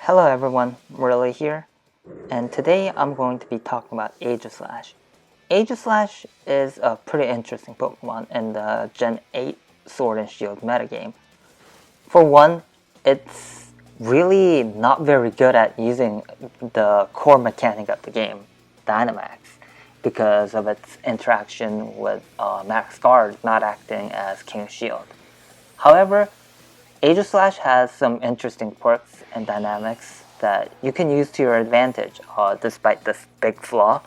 Hello everyone, Riley here, and today I'm going to be talking about Aegislash. Aegislash is a pretty interesting Pokemon in the Gen 8 Sword and Shield metagame. For one, it's really not very good at using the core mechanic of the game, Dynamax, because of its interaction with Max Guard not acting as King Shield. However, Aegislash has some interesting quirks and dynamics that you can use to your advantage, despite this big flaw.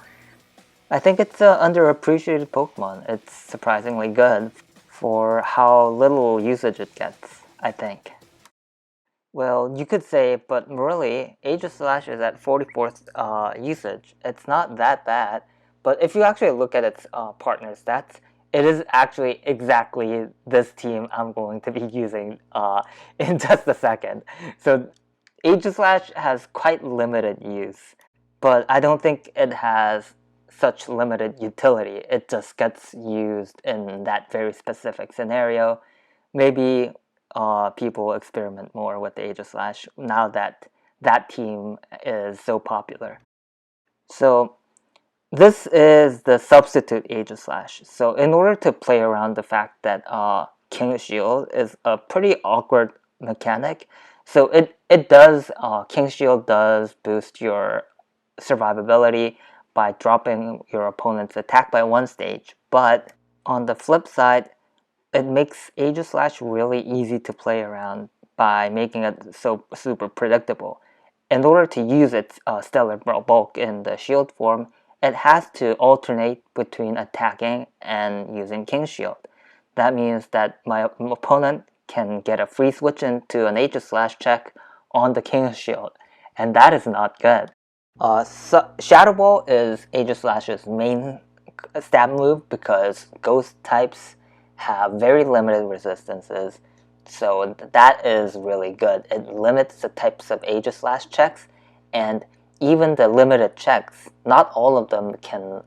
I think it's an underappreciated Pokemon. It's surprisingly good for how little usage it gets, I think. Well, you could say, but really, Aegislash is at 44th usage. It's not that bad, but if you actually look at its partner stats, it is actually exactly this team I'm going to be using in just a second. So Aegislash has quite limited use, but I don't think it has such limited utility. It just gets used in that very specific scenario. Maybe people experiment more with the Aegislash now that that team is so popular. So this is the substitute Aegislash. So in order to play around the fact that King Shield is a pretty awkward mechanic, so it does, King Shield does boost your survivability by dropping your opponent's attack by one stage, but on the flip side, it makes Aegislash really easy to play around by making it so super predictable. In order to use its stellar bulk in the shield form, it has to alternate between attacking and using King Shield. That means that my opponent can get a free switch into an Aegislash check on the King Shield, and that is not good. Shadow Ball is Aegislash's main stab move because ghost types have very limited resistances, so that is really good. It limits the types of Aegislash checks, and even the limited checks, not all of them can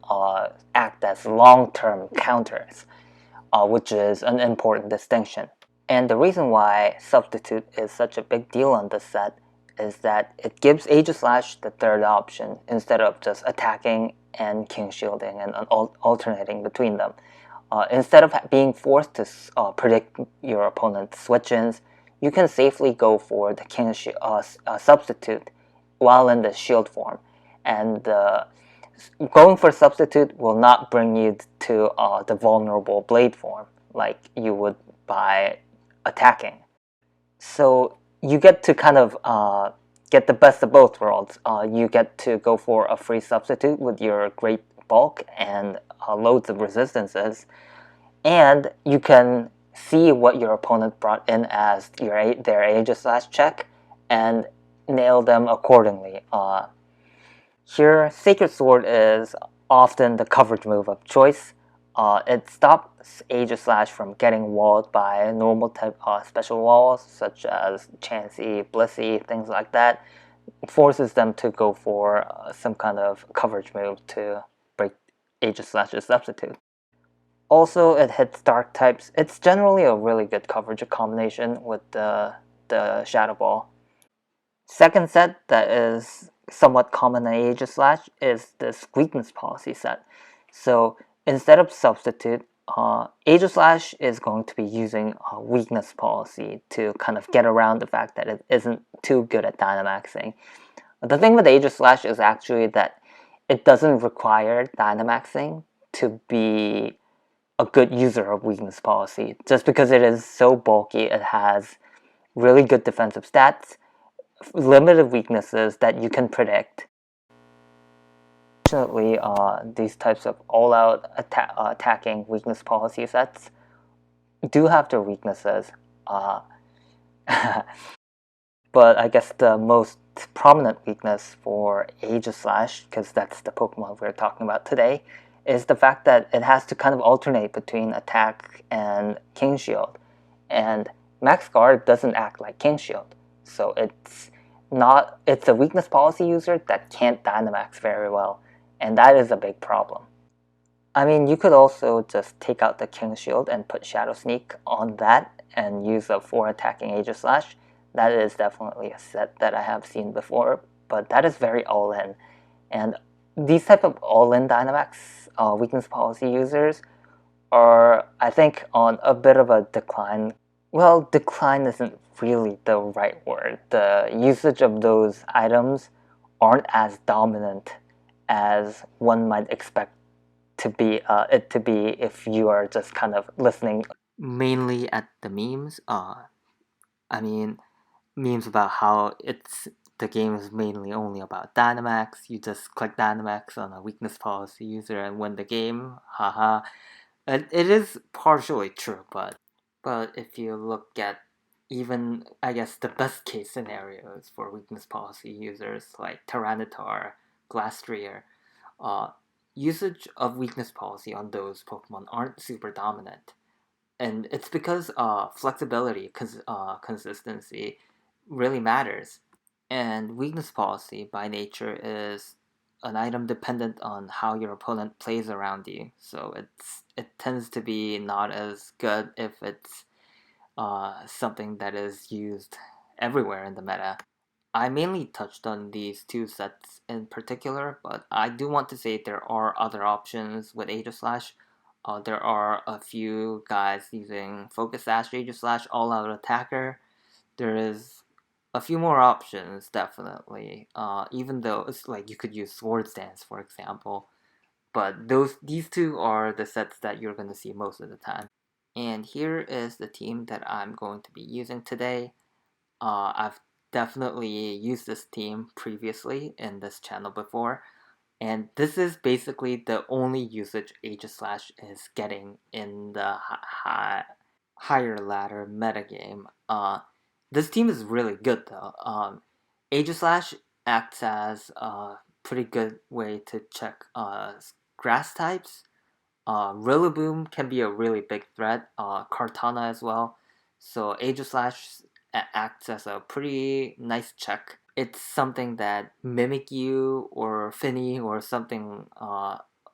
act as long-term counters, which is an important distinction. And the reason why Substitute is such a big deal on this set is that it gives Aegislash the third option instead of just attacking and King Shielding and alternating between them. Instead of being forced to predict your opponent's switch-ins, you can safely go for the King Substitute while in the shield form. And going for Substitute will not bring you to the vulnerable Blade form like you would by attacking. So you get to kind of get the best of both worlds. You get to go for a free substitute with your great bulk and loads of resistances, and you can see what your opponent brought in as their Aegislash check and nail them accordingly. Here, Sacred Sword is often the coverage move of choice. It stops Aegislash from getting walled by normal type special walls such as Chansey, Blissey, things like that. It forces them to go for some kind of coverage move to break Aegislash's substitute. Also, it hits dark types. It's generally a really good coverage combination with the Shadow Ball. Second set that is somewhat common in Aegislash is this weakness policy set. So instead of substitute, Aegislash is going to be using a weakness policy to kind of get around the fact that it isn't too good at Dynamaxing. The thing with Aegislash is actually that it doesn't require Dynamaxing to be a good user of weakness policy. Just because it is so bulky, it has really good defensive stats, limited weaknesses that you can predict. Unfortunately, these types of all-out attacking weakness policy sets do have their weaknesses. But I guess the most prominent weakness for Aegislash, because that's the Pokemon we're talking about today, is the fact that it has to kind of alternate between attack and King Shield. And Max Guard doesn't act like King Shield. So it's a weakness policy user that can't Dynamax very well. And that is a big problem. I mean, you could also just take out the King Shield and put Shadow Sneak on that and use a 4 attacking Aegislash. That is definitely a set that I have seen before, but that is very all-in. And these type of all-in Dynamax weakness policy users are, I think, on a bit of a decline. Well, decline isn't really the right word. The usage of those items aren't as dominant as one might expect it to be if you are just kind of listening mainly at the memes. I mean, memes about how the game is mainly only about Dynamax. You just click Dynamax on a weakness policy user and win the game. Haha. And it is partially true, but if you look at even, I guess, the best case scenarios for weakness policy users like Tyranitar, Glastrier, uh, usage of weakness policy on those Pokemon aren't super dominant. And it's because flexibility, consistency really matters. And weakness policy by nature is an item dependent on how your opponent plays around you. So it tends to be not as good if it's something that is used everywhere in the meta. I mainly touched on these two sets in particular, but I do want to say there are other options with Aegislash. There are a few guys using Focus Sash, Aegislash, All Out Attacker. There is a few more options, definitely. Even though it's like you could use Swords Dance, for example. But these two are the sets that you're going to see most of the time. And here is the team that I'm going to be using today. I've definitely used this team previously in this channel before, and this is basically the only usage Aegislash is getting in the higher ladder metagame. This team is really good though. Aegislash acts as a pretty good way to check grass types. Rillaboom can be a really big threat. Kartana as well. So Aegislash acts as a pretty nice check. It's something that Mimikyu or Finny or something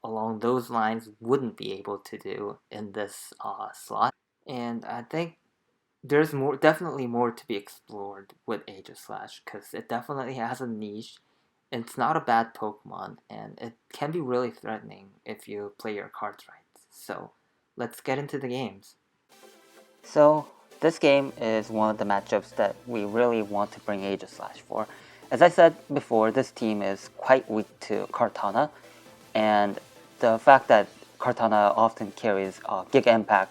along those lines wouldn't be able to do in this slot. And I think there's definitely more to be explored with Aegislash because it definitely has a niche. It's not a bad Pokemon, and it can be really threatening if you play your cards right. So, let's get into the games. So, this game is one of the matchups that we really want to bring Aegislash for. As I said before, this team is quite weak to Kartana, and the fact that Kartana often carries Giga Impact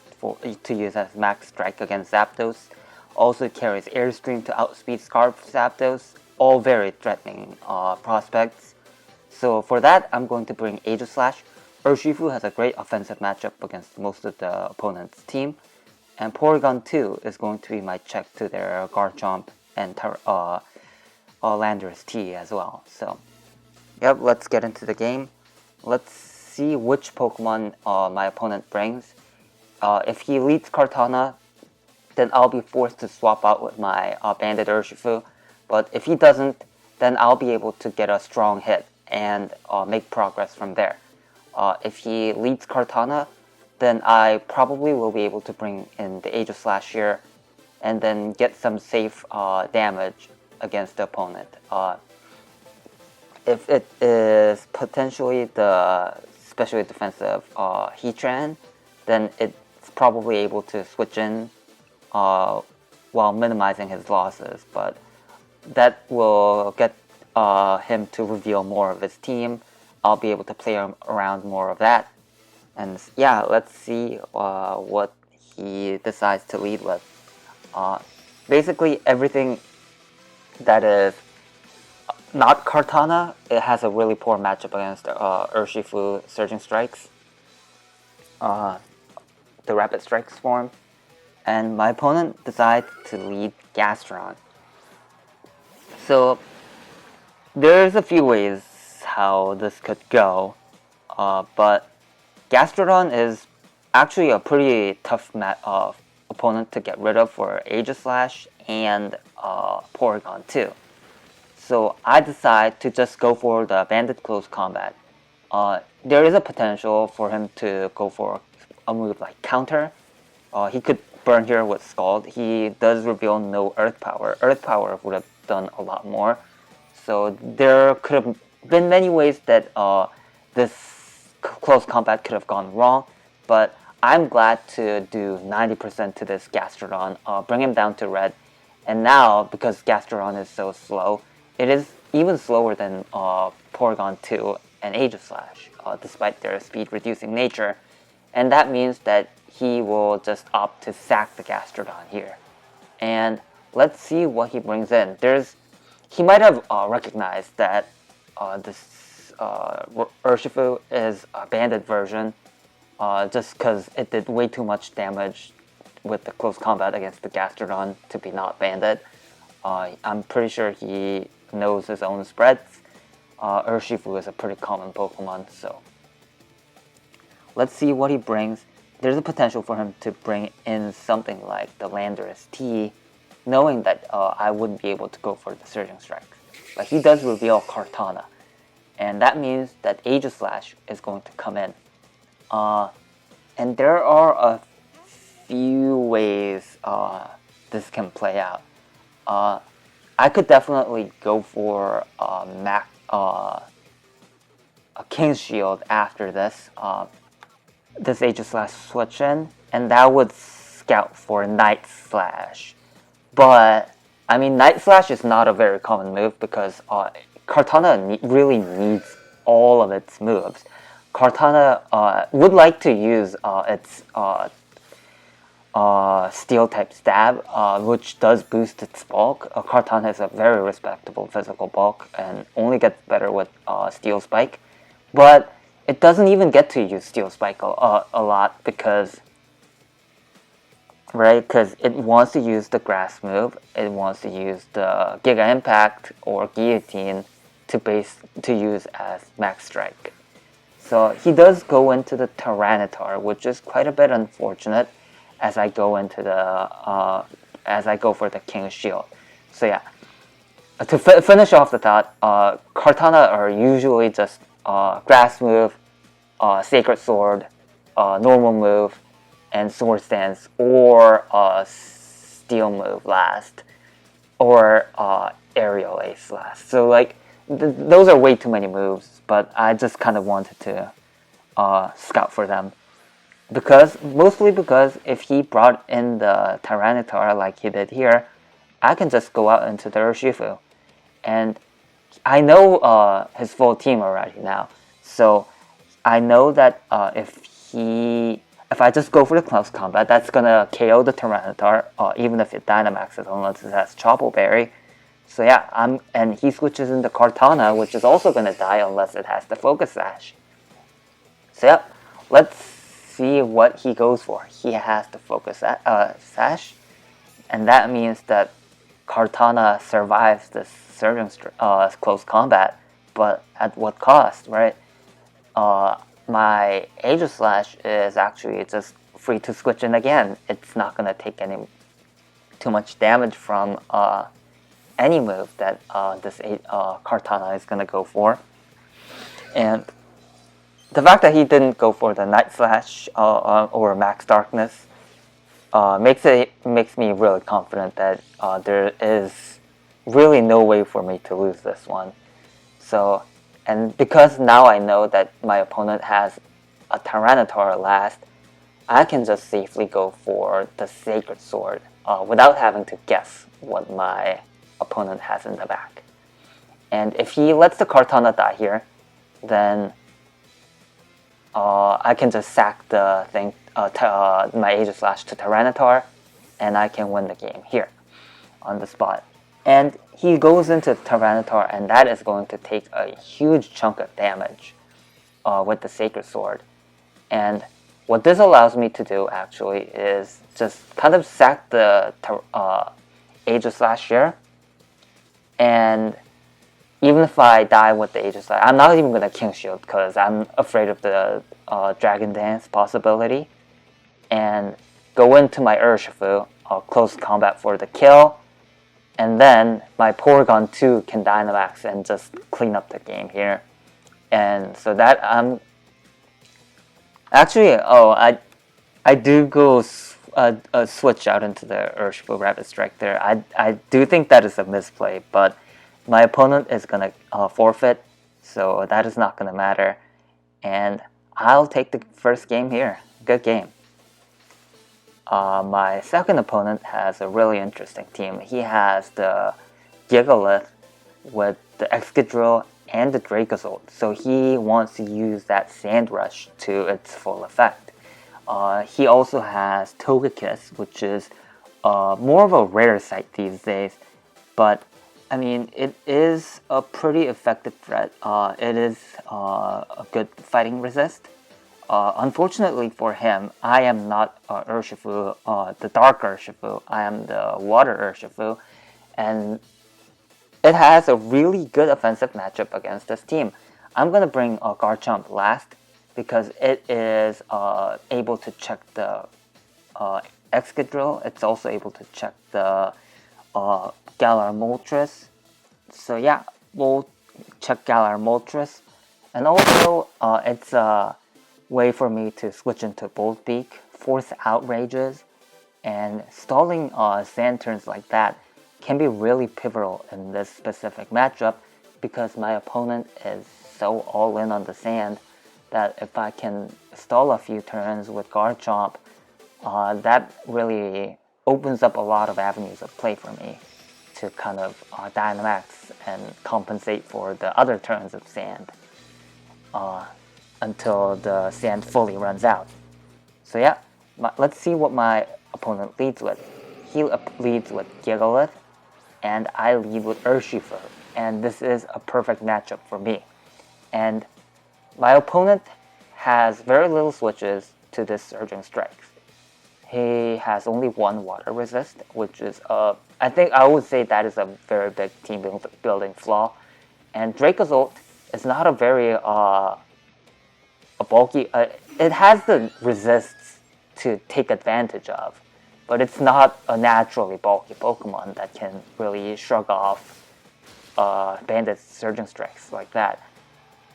to use as max strike against Zapdos, also carries Airstream to outspeed Scarf Zapdos, all very threatening prospects. So for that, I'm going to bring Aegislash. Urshifu has a great offensive matchup against most of the opponent's team, and Porygon 2 is going to be my check to their Garchomp and Landorus T as well. So, yep, let's get into the game. Let's see which Pokemon my opponent brings. If he leads Kartana, then I'll be forced to swap out with my Banded Urshifu. But if he doesn't, then I'll be able to get a strong hit and make progress from there. If he leads Kartana, then I probably will be able to bring in the Aegislash here and then get some safe damage against the opponent. If it is potentially the specially defensive Heatran, then it's probably able to switch in while minimizing his losses, but that will get him to reveal more of his team. I'll be able to play around more of that. And yeah, let's see what he decides to lead with. Basically, everything that is not Kartana, it has a really poor matchup against Urshifu Surging Strikes, the Rapid Strikes form. And my opponent decides to lead Gastron. So there's a few ways how this could go, but Gastrodon is actually a pretty tough opponent to get rid of for Aegislash and Porygon 2. So I decide to just go for the Banded Close Combat. There is a potential for him to go for a move like Counter. He could burn here with Scald, he does reveal no Earth Power. Earth Power would have done a lot more. So there could have been many ways that this close combat could have gone wrong, but I'm glad to do 90% to this Gastrodon, bring him down to red, and now, because Gastrodon is so slow, it is even slower than Porygon 2 and Aegislash, despite their speed-reducing nature, and that means that he will just opt to sack the Gastrodon here. And let's see what he brings in. He might have recognized that this Urshifu is a banded version, just because it did way too much damage with the close combat against the Gastrodon to be not banded. I'm pretty sure he knows his own spreads. Urshifu is a pretty common Pokemon, so let's see what he brings. There's a potential for him to bring in something like the Landorus T, knowing that I wouldn't be able to go for the Surging Strike. But he does reveal Kartana, and that means that Aegislash is going to come in. And there are a few ways this can play out. I could definitely go for a King's Shield after this. This Aegislash switch in, and that would scout for Night Slash. But, I mean, Night Slash is not a very common move because Kartana really needs all of its moves. Kartana would like to use its Steel-type Stab, which does boost its bulk. Kartana is a very respectable physical bulk and only gets better with Steel Spike. But it doesn't even get to use Steel Spike a lot because it wants to use the Grass move, it wants to use the Giga Impact or Guillotine to use as Max Strike. So he does go into the Tyranitar, which is quite a bit unfortunate as I go into for the King's Shield. So yeah, to finish off the thought, Kartana are usually just Grass move, Sacred Sword, normal move, and Sword Stance, or Steel move last, or Aerial Ace last. So like, those are way too many moves, but I just kind of wanted to scout for them. Mostly because if he brought in the Tyranitar like he did here, I can just go out into the Urshifu. And I know his full team already now, so I know that if I just go for the close combat, that's gonna KO the Tyranitar, even if it Dynamaxes unless it has Chople Berry. So yeah, and he switches into Kartana, which is also gonna die unless it has the Focus Sash. So yeah, let's see what he goes for. He has the Focus Sash, and that means that Kartana survives this Surging close combat, but at what cost, right? My Aegislash is actually just free to switch in again. It's not going to take too much damage from any move that this Kartana is going to go for. And the fact that he didn't go for the Night Slash or Max Darkness makes me really confident that there is really no way for me to lose this one. So, and because now I know that my opponent has a Tyranitar last, I can just safely go for the Sacred Sword without having to guess what my opponent has in the back. And if he lets the Kartana die here, then I can just sack the thing, my Aegislash to Tyranitar, and I can win the game here on the spot. And he goes into Tyranitar, and that is going to take a huge chunk of damage with the Sacred Sword. And what this allows me to do, actually, is just kind of sack the Aegislash here. And even if I die with the Aegislash, I'm not even going to King Shield because I'm afraid of the Dragon Dance possibility. And go into my Urshifu, close combat for the kill. And then my Porygon 2 can Dynamax and just clean up the game here. And so that actually, I do go switch out into the Urshifu Rapid Strike there. I do think that is a misplay, but my opponent is gonna forfeit, so that is not gonna matter. And I'll take the first game here. Good game. My second opponent has a really interesting team. He has the Gigalith with the Excadrill and the Dracozolt, so he wants to use that Sand Rush to its full effect. He also has Togekiss, which is more of a rare sight these days, but I mean, it is a pretty effective threat. It is a good fighting resist. Unfortunately for him, I am not Urshifu, the Dark Urshifu. I am the Water Urshifu, and it has a really good offensive matchup against this team. I'm gonna bring Garchomp last because it is able to check the Excadrill. It's also able to check the Galar Moltres. So yeah, we'll check Galar Moltres. And also, it's a way for me to switch into Bolt Beak, force outrages, and stalling sand turns like that can be really pivotal in this specific matchup because my opponent is so all in on the sand that if I can stall a few turns with Garchomp, that really opens up a lot of avenues of play for me to kind of Dynamax and compensate for the other turns of sand until the sand fully runs out. So yeah, let's see what my opponent leads with. He leads with Gigalith, and I lead with Urshifu, and this is a perfect matchup for me. And my opponent has very little switches to this Surging Strikes. He has only one water resist, which is I think I would say that is a very big team building flaw. And Dracozolt is not a very a bulky. It has the resists to take advantage of, but it's not a naturally bulky Pokemon that can really shrug off Bandit's Surging Strikes like that.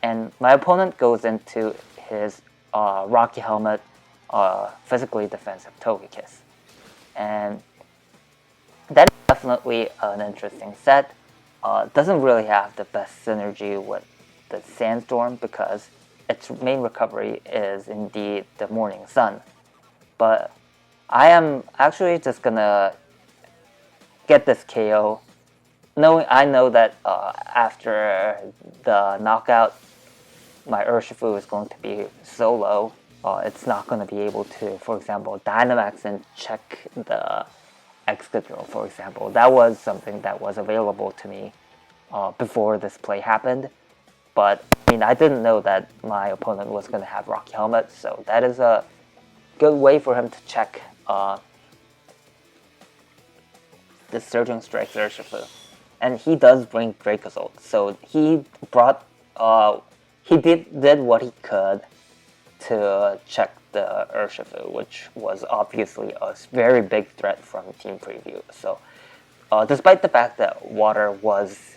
And my opponent goes into his Rocky Helmet physically defensive Togekiss. And that is definitely an interesting set. Doesn't really have the best synergy with the Sandstorm because its main recovery is indeed the Morning Sun. But I am actually just gonna get this KO. I know that after the knockout, my Urshifu is going to be so low. It's not going to be able to, for example, Dynamax and check the Excadrill, for example. That was something that was available to me before this play happened. But I mean, I didn't know that my opponent was going to have Rocky Helmet, so that is a good way for him to check the Surging Strike Urshifu. And he does bring Dracozolt, so he brought, he did what he could to check the Urshifu, which was obviously a very big threat from Team Preview. So, despite the fact that water was,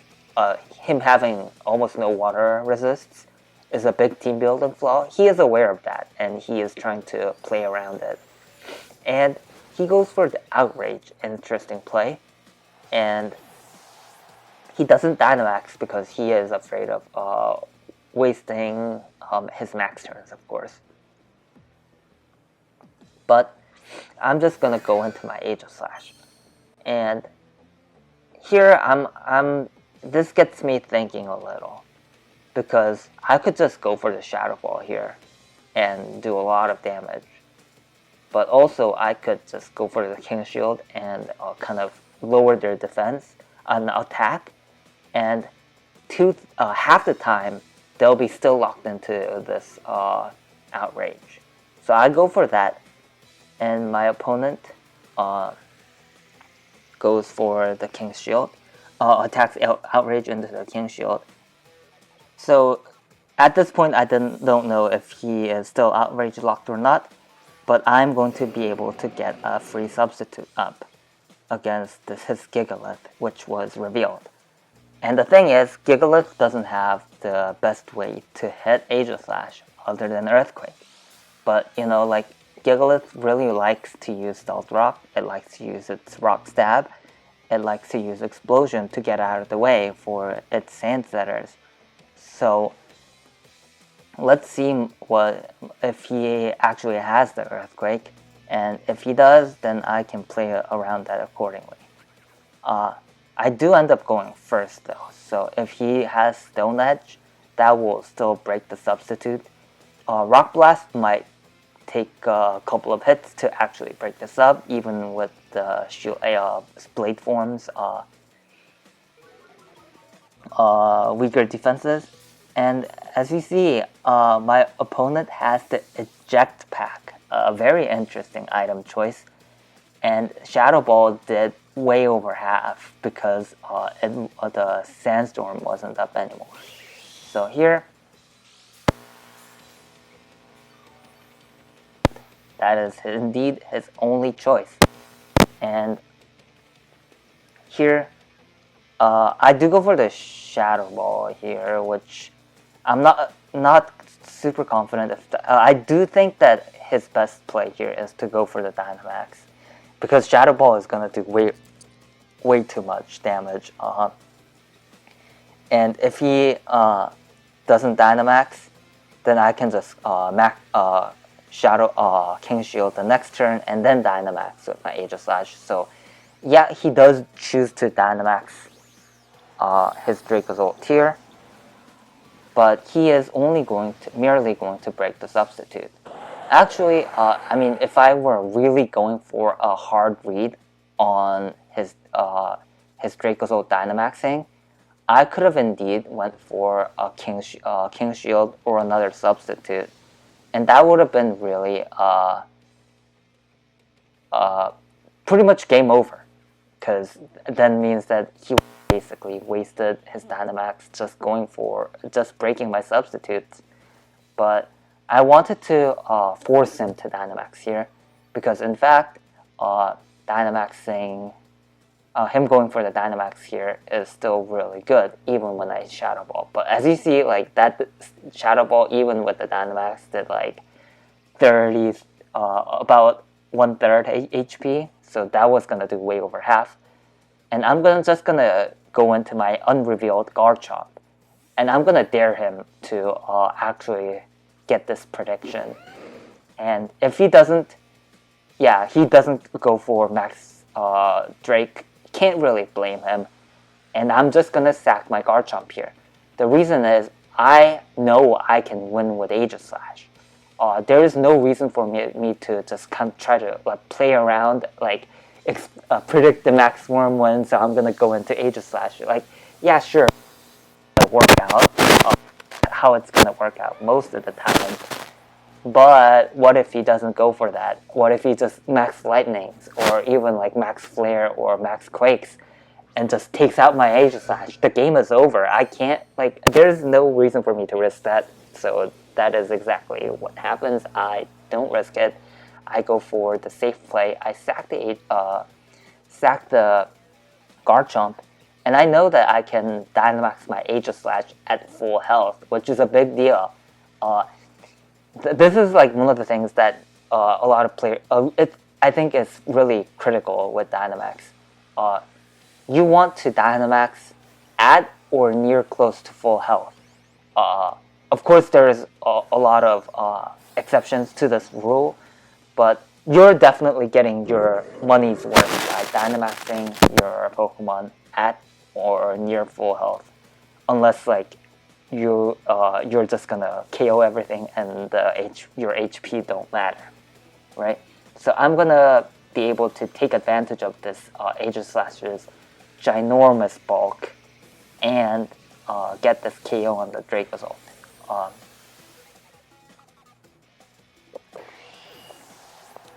him having almost no water resists is a big team building flaw, he is aware of that, and he is trying to play around it. And he goes for the Outrage, interesting play, and he doesn't Dynamax because he is afraid of wasting his max turns, of course. But I'm just gonna go into my Aegislash, and here this gets me thinking a little because I could just go for the Shadow Ball here and do a lot of damage, but also I could just go for the King Shield and kind of lower their defense on attack, and half the time they'll be still locked into this Outrage. So I go for that, and my opponent goes for the King's Shield, attacks Outrage into the King's Shield. So at this point I don't know if he is still Outrage locked or not, but I'm going to be able to get a free substitute up against his Gigalith, which was revealed. And the thing is, Gigalith doesn't have the best way to hit Aegislash other than Earthquake. But, you know, like, Gigalith really likes to use Stealth Rock. It likes to use its Rock Stab. It likes to use Explosion to get out of the way for its Sand Setters. So let's see what if he actually has the Earthquake, and if he does, then I can play around that accordingly. I do end up going first though, so if he has Stone Edge, that will still break the substitute. Rock Blast might take a couple of hits to actually break this up, even with the Blade Form's weaker defenses. And as you see, my opponent has the Eject Pack, a very interesting item choice. And Shadow Ball did way over half because the Sandstorm wasn't up anymore. So here, that is indeed his only choice. And here, I do go for the Shadow Ball here, which I'm not super confident. I do think that his best play here is to go for the Dynamax, because Shadow Ball is gonna do way too much damage. And if he doesn't Dynamax, then I can just Shadow King Shield the next turn and then Dynamax with my Aegislash. So yeah, he does choose to Dynamax his Dracozolt here, but he is only merely going to break the substitute. Actually, I mean, if I were really going for a hard read on his Dracozolt Dynamaxing, I could have indeed went for a King Shield or another substitute, and that would have been really pretty much game over, because then means that he basically wasted his Dynamax just breaking my substitutes. But I wanted to force him to Dynamax here, because in fact, Dynamaxing, him going for the Dynamax here is still really good, even when I Shadow Ball. But as you see, like that Shadow Ball, even with the Dynamax, did like 30, about 1/3 HP. So that was gonna do way over half. And I'm just gonna go into my unrevealed Garchomp, and I'm gonna dare him to actually get this prediction. And if he doesn't, yeah, he doesn't go for Max Drake, can't really blame him. And I'm just gonna sack my Garchomp here. The reason is I know I can win with Aegislash. There is no reason for me to just kind of try to like play around, like predict the max form win, so I'm gonna go into Aegislash. Like, yeah, sure, it'll work out how it's gonna work out most of the time. But what if he doesn't go for that? What if he just max Lightnings, or even like max Flare or max Quakes, and just takes out my Aegislash? The game is over. I can't, like, there's no reason for me to risk that. So that is exactly what happens. I don't risk it. I go for the safe play. I sack the Garchomp, and I know that I can Dynamax my Aegislash at full health, which is a big deal. This is like one of the things that a lot of players, I think is really critical with Dynamax. You want to Dynamax at or near close to full health. Of course, there's a lot of exceptions to this rule, but you're definitely getting your money's worth by Dynamaxing your Pokemon at or near full health, unless like you're just gonna KO everything and your HP don't matter, right? So I'm gonna be able to take advantage of this Aegislash's ginormous bulk and get this KO on the Dracozolt.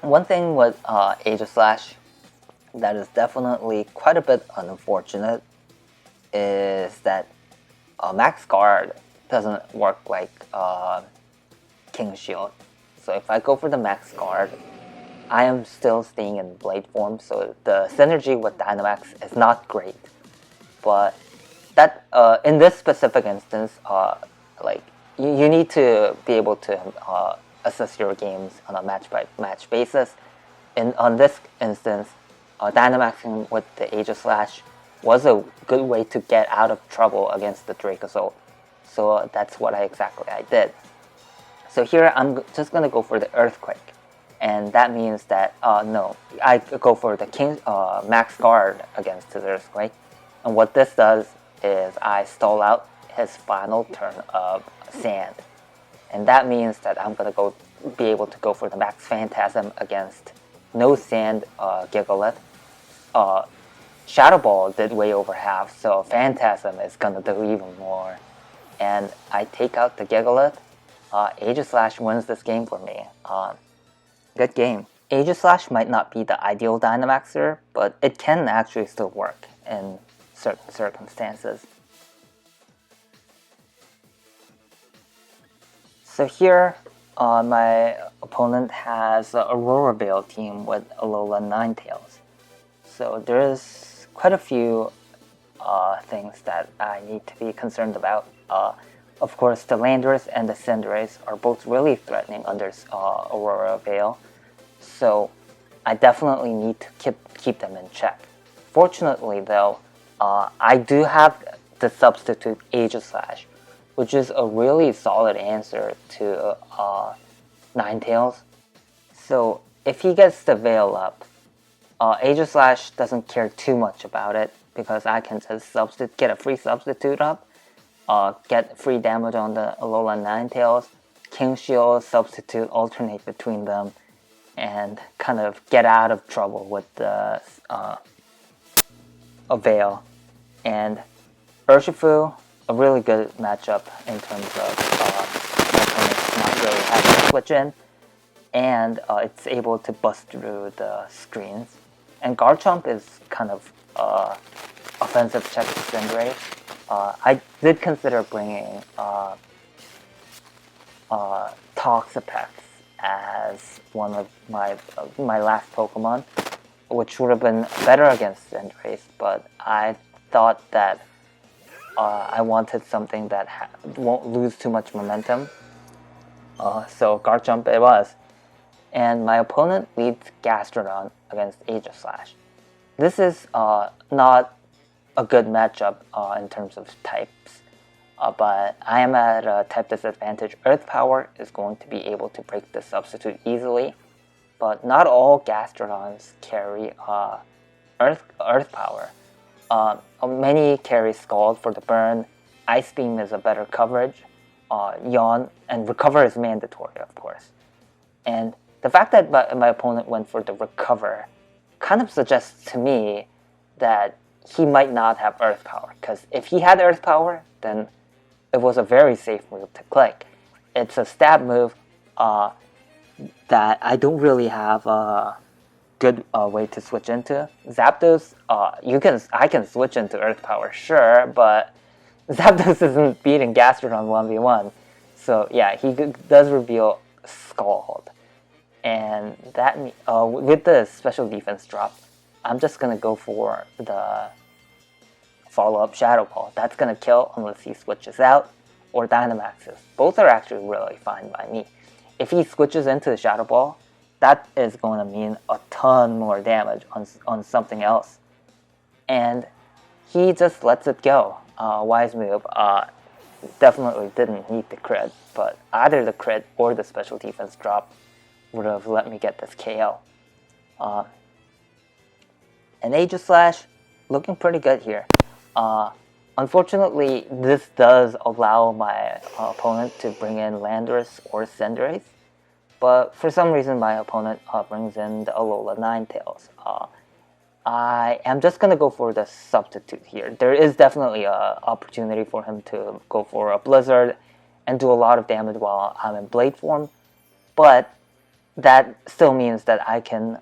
One thing with Aegislash that is definitely quite a bit unfortunate is that Max Guard doesn't work like King Shield. So if I go for the Max Guard, I am still staying in Blade form, so the synergy with Dynamax is not great. But that in this specific instance, like you need to be able to assess your games on a match-by-match basis. On this instance, Dynamaxing with the Aegislash was a good way to get out of trouble against the Dracozolt. So that's what I did. So here I'm just going to go for the Earthquake. And that means that, no, I go for the Max Guard against his Earthquake. And what this does is I stall out his final turn of Sand. And that means that I'm going to be able to go for the Max Phantasm against no Sand Gigalith. Shadow Ball did way over half, so Phantasm is going to do even more. And I take out the Gigalith. Aegislash wins this game for me. Good game. Aegislash might not be the ideal Dynamaxer, but it can actually still work in certain circumstances. So here, my opponent has an Aurora Veil team with Alola Ninetales. So there's quite a few things that I need to be concerned about. Of course, the Landorus and the Cinderace are both really threatening under Aurora Veil, so I definitely need to keep them in check. Fortunately, though, I do have the substitute Aegislash, which is a really solid answer to Ninetales. So if he gets the Veil up, Aegislash doesn't care too much about it because I can just get a free substitute up. Get free damage on the Alola Ninetales, King Shield, substitute, alternate between them, and kind of get out of trouble with the Veil. And Urshifu, a really good matchup in terms of my opponent's not really having to switch in, and it's able to bust through the screens. And Garchomp is kind of offensive check to Cinderace. I did consider bringing Toxapex as one of my last Pokemon, which would have been better against Cinderace, but I thought that I wanted something that won't lose too much momentum. So Garchomp it was. And my opponent leads Gastrodon against Aegislash. This is not a good matchup in terms of types, but I am at a type disadvantage. Earth Power is going to be able to break the substitute easily, but not all Gastrodons carry Earth Power. Many carry Scald for the burn. Ice Beam is a better coverage. Yawn and Recover is mandatory, of course. And the fact that my opponent went for the Recover kind of suggests to me that he might not have Earth Power, because if he had Earth Power, then it was a very safe move to click. It's a stab move that I don't really have a good way to switch into. Zapdos, I can switch into Earth Power, sure, but Zapdos isn't beating Gastrodon 1v1. So yeah, he does reveal Scald. And that with the special defense drop, I'm just going to go for the follow-up Shadow Ball. That's going to kill unless he switches out or Dynamaxes. Both are actually really fine by me. If he switches into the Shadow Ball, that is going to mean a ton more damage on something else. And he just lets it go. Wise move. Definitely didn't need the crit, but either the crit or the special defense drop would have let me get this KO. And Aegislash, looking pretty good here. Unfortunately, this does allow my opponent to bring in Landorus or Cinderace, but for some reason my opponent brings in the Alola Ninetales. I am just going to go for the substitute here. There is definitely an opportunity for him to go for a Blizzard and do a lot of damage while I'm in Blade form, but that still means that I can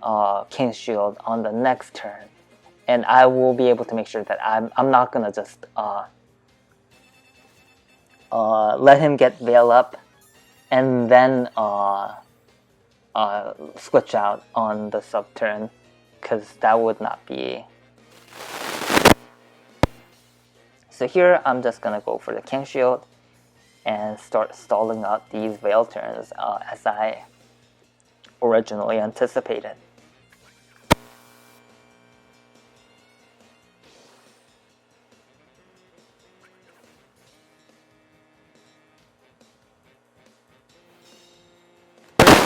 King Shield on the next turn, and I will be able to make sure that I'm not gonna just let him get Veil up and then switch out on the sub turn, because that would not be. So here I'm just gonna go for the King Shield, and start stalling out these Veil turns as I originally anticipated.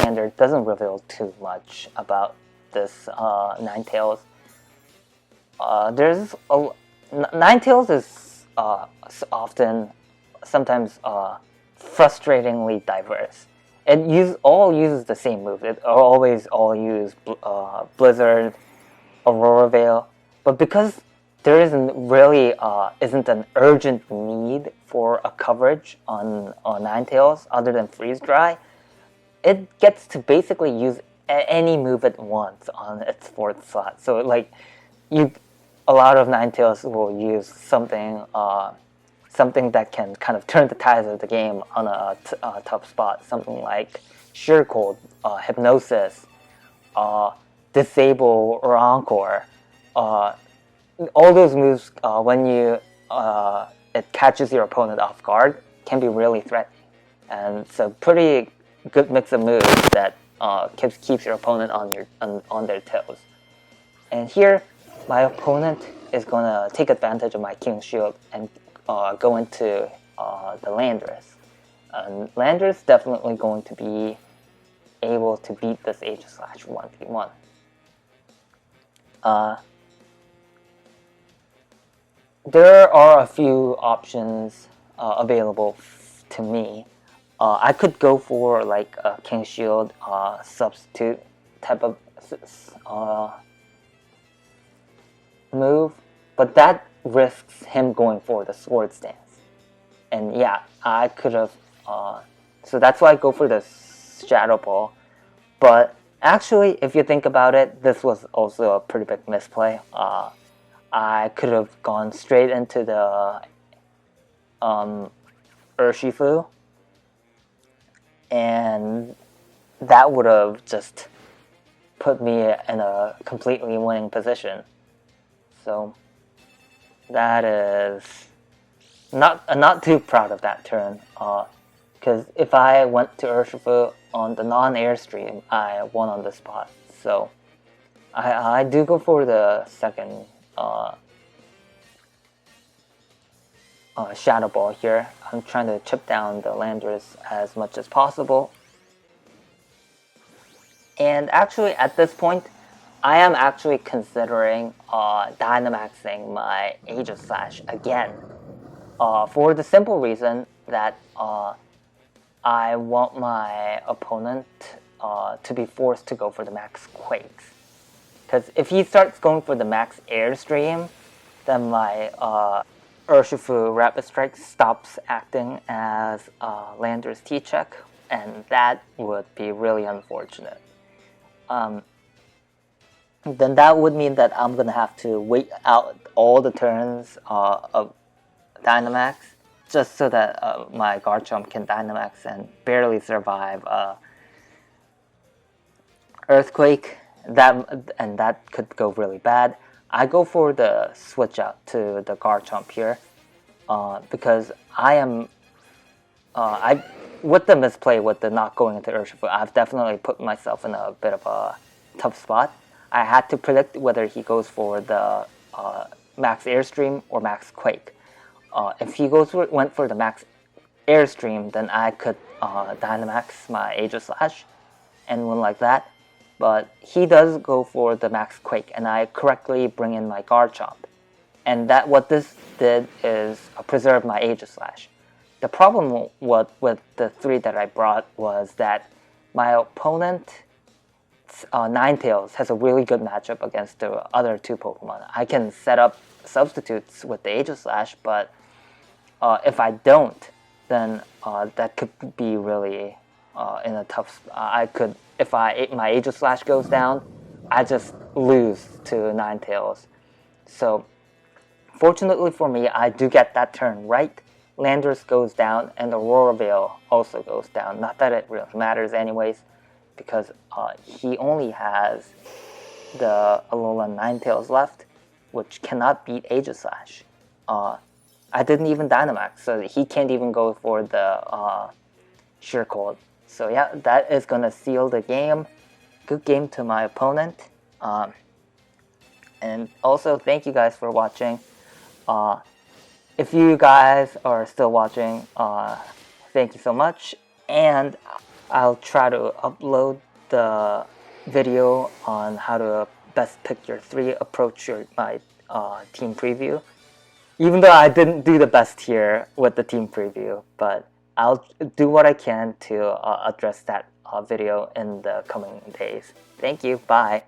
Standard doesn't reveal too much about this Ninetales. Ninetales is sometimes frustratingly diverse. It all uses the same move. It always all use Blizzard, Aurora Veil, but because there isn't an urgent need for a coverage on Ninetales other than Freeze Dry, it gets to basically use any move it wants on its fourth slot. So a lot of Ninetales will use something that can kind of turn the tides of the game on a tough spot. Something like Sheer Cold, Hypnosis, Disable or Encore. All those moves, when it catches your opponent off guard, can be really threatening. And it's a pretty good mix of moves that keeps your opponent on their toes. And here, my opponent is gonna take advantage of my King's Shield and go into the Landorus. And Landorus definitely going to be able to beat this Aegislash 1v1. There are a few options available to me. I could go for like a King's Shield substitute type of move, but that risks him going for the Sword Stance. And yeah, I could have. So that's why I go for the Shadow Ball. But actually, if you think about it, this was also a pretty big misplay. I could have gone straight into the Urshifu, and that would have just put me in a completely winning position. So that is not too proud of that turn. Because if I went to Urshifu on the non-airstream, I won on the spot. So I do go for the second Shadow Ball here. I'm trying to chip down the Landorus as much as possible. And actually, at this point, I am actually considering Dynamaxing my Aegislash again. For the simple reason that I want my opponent to be forced to go for the max Quakes. Because if he starts going for the max Airstream, then my Urshifu Rapid Strike stops acting as Landorus T-Check, and that would be really unfortunate. Then that would mean that I'm going to have to wait out all the turns of Dynamax, just so that my Garchomp can Dynamax and barely survive Earthquake. That could go really bad. I go for the switch out to the Garchomp here because with the misplay with the not going into Urshifu, I've definitely put myself in a bit of a tough spot. I had to predict whether he goes for the max Airstream or max Quake. If he went for the max Airstream, then I could Dynamax my Aegislash and win like that. But he does go for the max Quake, and I correctly bring in my Garchomp. And what this did is preserve my Aegislash. The problem with the three that I brought was that my opponent, Ninetales, has a really good matchup against the other two Pokemon. I can set up substitutes with the Aegislash, but if I don't, then that could be really in a tough. If my Aegislash goes down, I just lose to Ninetales. So fortunately for me, I do get that turn right. Landorus goes down, and Aurora Veil also goes down. Not that it really matters anyways, because he only has the Alolan Ninetales left, which cannot beat Aegislash. I didn't even Dynamax, so he can't even go for the Sheer Cold. So yeah, that is gonna seal the game. Good game to my opponent. And also, thank you guys for watching. If you guys are still watching, thank you so much. And I'll try to upload the video on how to best pick your 3 approach my team preview. Even though I didn't do the best here with the team preview, but I'll do what I can to address that video in the coming days. Thank you. Bye.